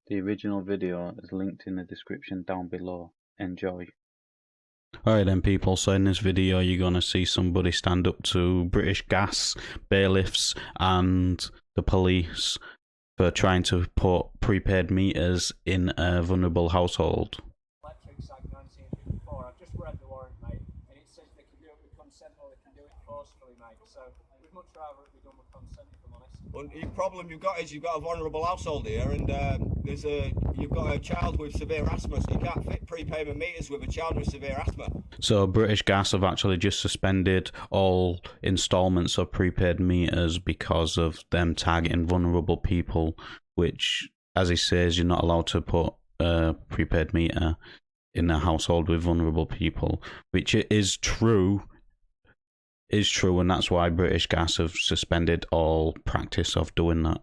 The original video is linked in the description down below. Enjoy. Alright then people, so in this video you're going to see somebody stand up to British Gas, bailiffs and the police for trying to put prepaid meters in a vulnerable household. Electrics Act 1954. I've just read the warrant, mate, and it says they can do it with consent or they can do it forcefully, mate. So we'd much rather it be done with consent, if I'm honest. Well, the problem you've got is you've got a vulnerable household here, and you've got a child with severe asthma, so you can't fit prepayment meters with a child with severe asthma. So British Gas have actually just suspended all instalments of prepaid meters because of them targeting vulnerable people, which, as he says, you're not allowed to put a prepaid meter in a household with vulnerable people, which is true, and that's why British Gas have suspended all practice of doing that.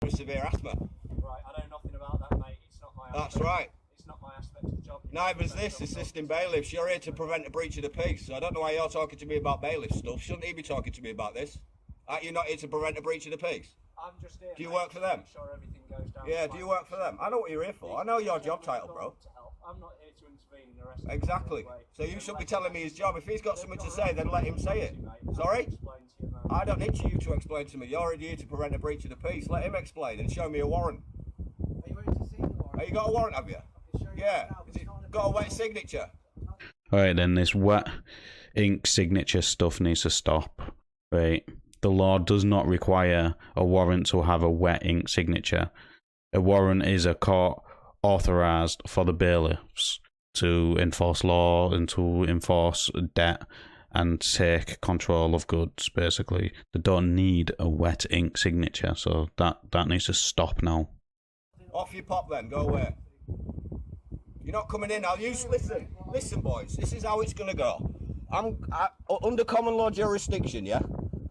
With severe asthma. Right, I know nothing about that, mate. It's not my That's aspect. right. It's not my aspect of the job. Neither is this, assisting bailiffs. You're here to prevent a breach of the peace, so I don't know why you're talking to me about bailiff stuff. Shouldn't he be talking to me about this? Aren't you not here to prevent a breach of the peace? I'm just here. Do you mate, work for them? to make sure everything goes down. Yeah, do you work for them? I know what you're here for. I know your job title, bro. I'm not here to intervene in the rest. Exactly. So you should be telling me his job. If he's got something to say, then let him say it. Sorry? I don't need you to explain to me. You're already here to prevent a breach of the peace. Let him explain and show me a warrant. Are you ready to see the warrant? Have you got a warrant, have you? Yeah. Has it got a wet signature? Alright then, this wet ink signature stuff needs to stop. Right? The law does not require a warrant to have a wet ink signature. A warrant is a court authorised for the bailiffs to enforce law and to enforce debt and take control of goods, basically. They don't need a wet ink signature, so that needs to stop now. Off you pop then, go away. You're not coming in, listen boys, this is how it's going to go. Under common law jurisdiction, yeah?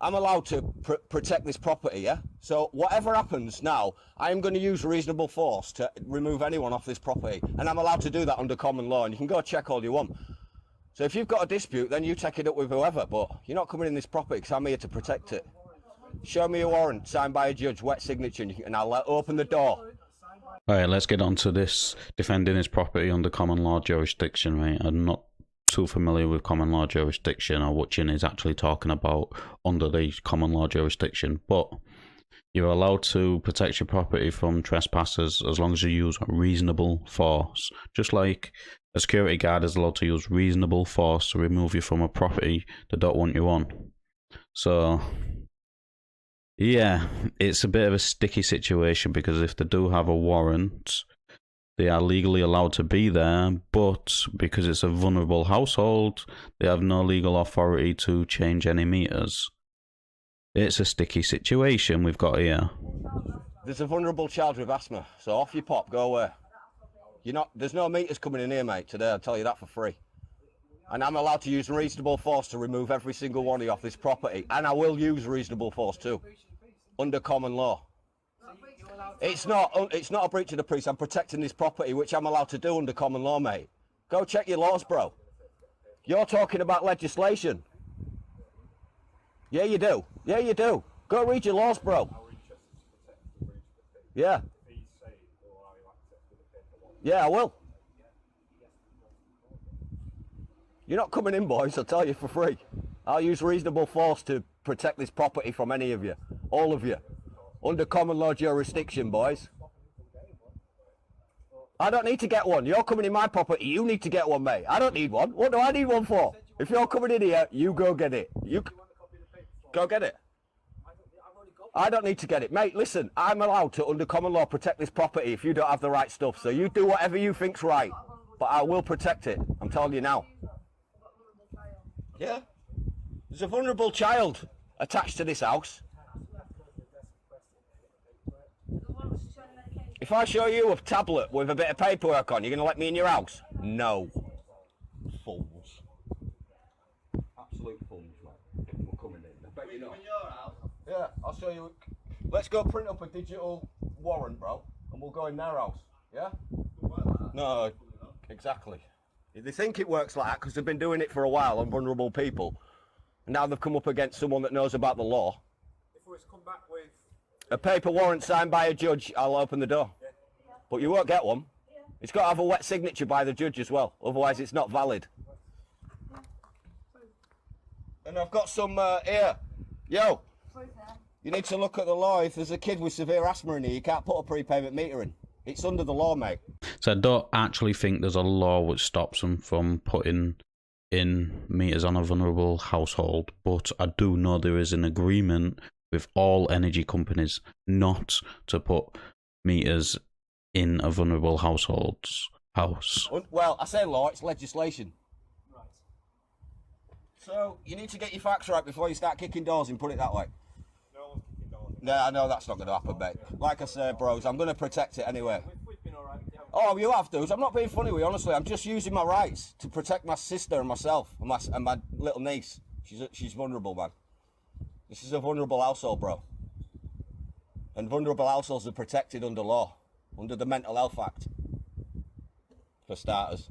I'm allowed to protect this property, yeah? So whatever happens now, I am going to use reasonable force to remove anyone off this property. And I'm allowed to do that under common law, and you can go check all you want. So if you've got a dispute, then you take it up with whoever, but you're not coming in this property because I'm here to protect it. Show me a warrant signed by a judge, wet signature, and I'll open the door. Alright, let's get on to this defending his property under common law jurisdiction, right? I'm not too familiar with common law jurisdiction or what Chin is actually talking about under the common law jurisdiction, but you're allowed to protect your property from trespassers as long as you use reasonable force. Just like a security guard is allowed to use reasonable force to remove you from a property they don't want you on. So yeah, it's a bit of a sticky situation because if they do have a warrant, they are legally allowed to be there, but because it's a vulnerable household, they have no legal authority to change any meters. It's a sticky situation we've got here. There's a vulnerable child with asthma, so off you pop, go away. There's no meters coming in here, mate, today, I'll tell you that for free. And I'm allowed to use reasonable force to remove every single one of you off this property, and I will use reasonable force too, under common law. It's not a breach of the peace. I'm protecting this property, which I'm allowed to do under common law, mate. Go check your laws, bro. You're talking about legislation. Yeah, you do. Yeah, you do. Go read your laws, bro. Yeah. Yeah, I will. You're not coming in, boys, I'll tell you for free. I'll use reasonable force to protect this property from any of you. All of you. Under common law jurisdiction, boys. I don't need to get one. You're coming in my property, you need to get one, mate. I don't need one. What do I need one for? If you're coming in here, you go get it. You go get it. I don't need to get it. Mate, listen, I'm allowed to, under common law, protect this property if you don't have the right stuff. So you do whatever you think's right. But I will protect it. I'm telling you now. Yeah? There's a vulnerable child attached to this house. If I show you a tablet with a bit of paperwork on, you're going to let me in your house? No. Fools. Absolute fools, mate. We're coming in. I bet you know. Yeah, I'll show you. Let's go print up a digital warrant, bro, and we'll go in their house. Yeah? No, exactly. They think it works like that because they've been doing it for a while on vulnerable people. And now they've come up against someone that knows about the law. If we was to come back with a paper warrant signed by a judge, I'll open the door. Yeah, but you won't get one. It's got to have a wet signature by the judge as well, otherwise it's not valid. And I've got some here. Yo, you need to look at the law. If there's a kid with severe asthma in here, you can't put a prepayment meter in. It's under the law, mate. So I don't actually think there's a law which stops them from putting in meters on a vulnerable household, but I do know there is an agreement with all energy companies not to put meters in a vulnerable household's house. Well, I say law, it's legislation. Right. So, you need to get your facts right before you start kicking doors in, put it that way. No one's kicking doors. No, I know that's not going to happen, mate. Like I say, bros, I'm going to protect it anyway. We've been alright with you. Oh, you have, dudes. I'm not being funny with you, honestly. I'm just using my rights to protect my sister and myself and my little niece. She's vulnerable, man. This is a vulnerable household, bro. And vulnerable households are protected under law, under the Mental Health Act, for starters.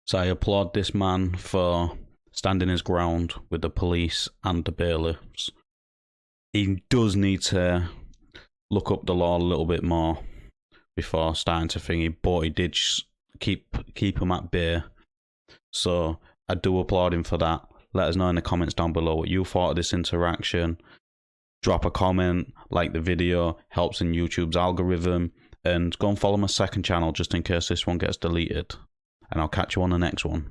So I applaud this man for standing his ground with the police and the bailiffs. He does need to look up the law a little bit more before starting to thingy, but he did keep him at bay. So I do applaud him for that. Let us know in the comments down below what you thought of this interaction. Drop a comment, like the video, helps in YouTube's algorithm, and go and follow my second channel just in case this one gets deleted. And I'll catch you on the next one.